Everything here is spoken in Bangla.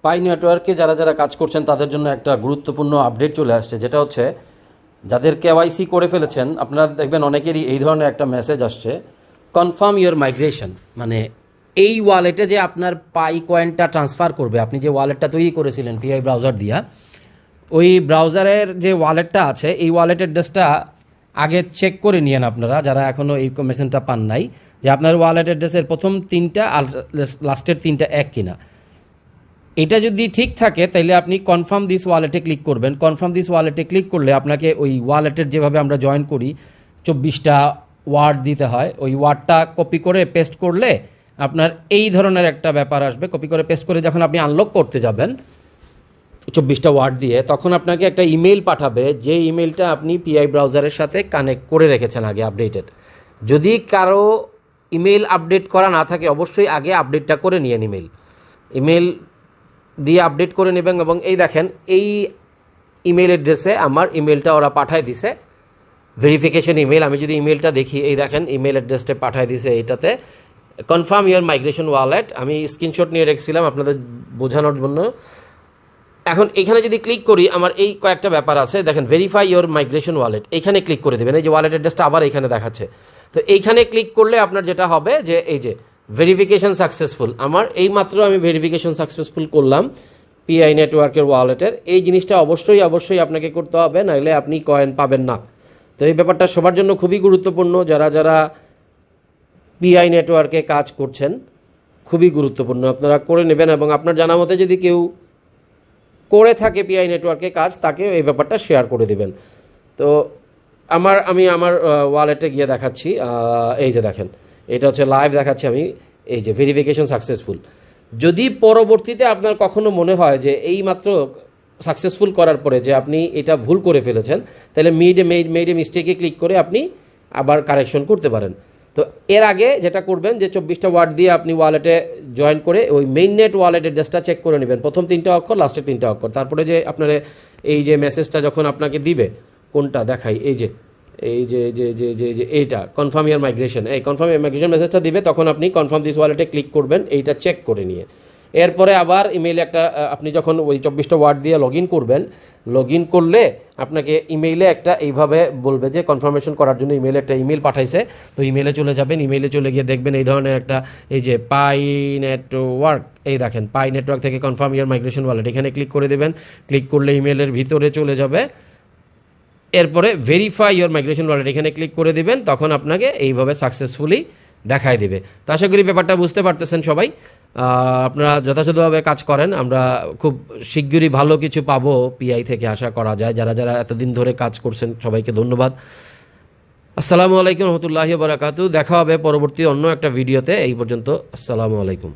পাই নেটওয়ার্কে যারা যারা কাজ করছেন তাদের জন্য একটা গুরুত্বপূর্ণ আপডেট চলে আসছে, যেটা হচ্ছে যাদের কেওয়াইসি করে ফেলেছেন আপনারা দেখবেন অনেকেরই এই ধরনের একটা মেসেজ আসছে, কনফার্ম ইওর মাইগ্রেশন। মানে এই ওয়ালেটে যে আপনার পাই কয়েনটা ট্রান্সফার করবে, আপনি যে ওয়ালেটটা তৈরি করেছিলেন পিআই ব্রাউজার দিয়া, ওই ব্রাউজারের যে ওয়ালেটটা আছে এই ওয়ালেট অ্যাড্রেসটা আগে চেক করে নিয়েন আপনারা যারা এখনও এই মেসেজটা পান নাই, যে আপনার ওয়ালেট অ্যাড্রেসের প্রথম 3টা আর লাস্টের 3টা এক কিনা। এটা যদি ঠিক থাকে তাহলে আপনি কনফার্ম দিস ওয়ালেটে ক্লিক করবেন। কনফার্ম দিস ওয়ালেটে ক্লিক করলে আপনাকে ওই ওয়ালেটের যেভাবে আমরা জয়েন করি 24টা ওয়ার্ড দিতে হয়, ওই ওয়ার্ডটা কপি করে পেস্ট করলে আপনার এই ধরনের একটা ব্যাপার আসবে। কপি করে পেস্ট করে যখন আপনি আনলক করতে যাবেন 24টা ওয়ার্ড দিয়ে, তখন আপনাকে একটা ইমেইল পাঠাবে, যে ইমেইলটা আপনি পিআই ব্রাউজারের সাথে কানেক্ট করে রেখেছেন আগে আপডেটেড। যদি কারো ইমেইল আপডেট করা না থাকে অবশ্যই আগে আপডেটটা করে নিয়েন, ইমেইল দিয়ে আপডেট করে নেবেন। এবং এই দেখেন এই ইমেইল অ্যাড্রেসে আমার ইমেইলটা ওরা পাঠায় দিছে, ভেরিফিকেশন ইমেইল। আমি যদি ইমেইলটা দেখি, এই দেখেন ইমেইল অ্যাড্রেসটা পাঠায় দিছে, এইটাতে কনফার্ম ইওর মাইগ্রেশন ওয়ালেট। আমি স্ক্রিনশট নিয়ে রেখেছিলাম আপনাদের বোঝানোর জন্য। এখন এখানে যদি ক্লিক করি আমার এই কয়েকটা ব্যাপার আছে, দেখেন ভেরিফাই ইওর মাইগ্রেশন ওয়ালেট, এখানে ক্লিক করে দেবেন। এই যে ওয়ালেট অ্যাড্রেসটা আবার এখানে দেখাচ্ছে, তো এইখানে ক্লিক করলে আপনার যেটা হবে যে এই যে ভেরিফিকেশন সাকসেসফুল। আমার এইমাত্র আমি ভেরিফিকেশন সাকসেসফুল করলাম পিআই নেটওয়ার্কের ওয়ালেটের। এই জিনিসটা অবশ্যই অবশ্যই আপনাকে করতে হবে, নাহলে আপনি কয়েন পাবেন না। তো এই ব্যাপারটা সবার জন্য খুবই গুরুত্বপূর্ণ, যারা যারা পিআই নেটওয়ার্কে কাজ করছেন খুবই গুরুত্বপূর্ণ, আপনারা করে নেবেন। এবং আপনার জানা মতে যদি কেউ করে থাকে পিআই নেটওয়ার্কে কাজ, তাকে এই ব্যাপারটা শেয়ার করে দিবেন। তো আমি আমার ওয়ালেটে গিয়ে দেখাচ্ছি, এই যে দেখেন এটা হচ্ছে লাইভ দেখাচ্ছি আমি, এই যে ভেরিফিকেশন সাকসেসফুল। যদি পরবর্তীতে আপনার কখনো মনে হয় যে এই মাত্র সাকসেসফুল করার পরে যে আপনি এটা ভুল করে ফেলেছেন, তাহলে মেড এ মিস্টেকে ক্লিক করে আপনি আবার কারেকশন করতে পারেন। তো এর আগে যেটা করবেন যে 24টা ওয়ার্ড দিয়ে আপনি ওয়ালেটে জয়েন করে ওই মেইন নেট ওয়ালেট অ্যাড্রেসটা চেক করে নেবেন, প্রথম 3টা অক্ষর লাস্টের 3টা অক্ষর। তারপরে যে আপনার এই যে মেসেজটা যখন আপনাকে দিবে, কোনটা দেখাই, এই যে এইটা কনফার্ম ইয়ার মাইগ্রেশন, এই কনফার্ম ইয়ার মাইগ্রেশন মেসেজটা দিবে, তখন আপনি কনফার্ম দিস ওয়ালেটে ক্লিক করবেন, এইটা চেক করে নিয়ে। এরপরে আবার ইমেইলে একটা আপনি যখন ওই 24টা ওয়ার্ড দিয়ে লগ ইন করবেন, লগ ইন করলে আপনাকে ইমেইলে একটা এইভাবে বলবে যে কনফার্মেশন করার জন্য ইমেইলে একটা ইমেইল পাঠাইছে। তো ইমেইলে চলে যাবেন, ইমেইলে চলে গিয়ে দেখবেন এই ধরনের একটা এই যে পাই নেটওয়ার্ক, এই দেখেন পাই নেটওয়ার্ক থেকে কনফার্ম ইয়ার মাইগ্রেশন ওয়ালেট, এখানে ক্লিক করে দেবেন। ক্লিক করলে ইমেইলের ভিতরে চলে যাবে, এরপরে ভেরিফাই ইওর মাইগ্রেশন ওয়ালেট এখানে ক্লিক করে দিবেন, তখন আপনাকে এইভাবে সাকসেসফুলি দেখাই দেবে। তো আশা করি ব্যাপারটা বুঝতে পারতেছেন সবাই, আপনারা যথাযথভাবে কাজ করেন। আমরা খুব শিগগিরই ভালো কিছু পাবো পিআই থেকে আশা করা যায়। যারা যারা এতদিন ধরে কাজ করছেন সবাইকে ধন্যবাদ। আসসালামু আলাইকুম রহমতুল্লাহি ওয়া বারাকাতুহু। দেখা হবে পরবর্তী অন্য একটা ভিডিওতে। এই পর্যন্ত আসসালামু আলাইকুম।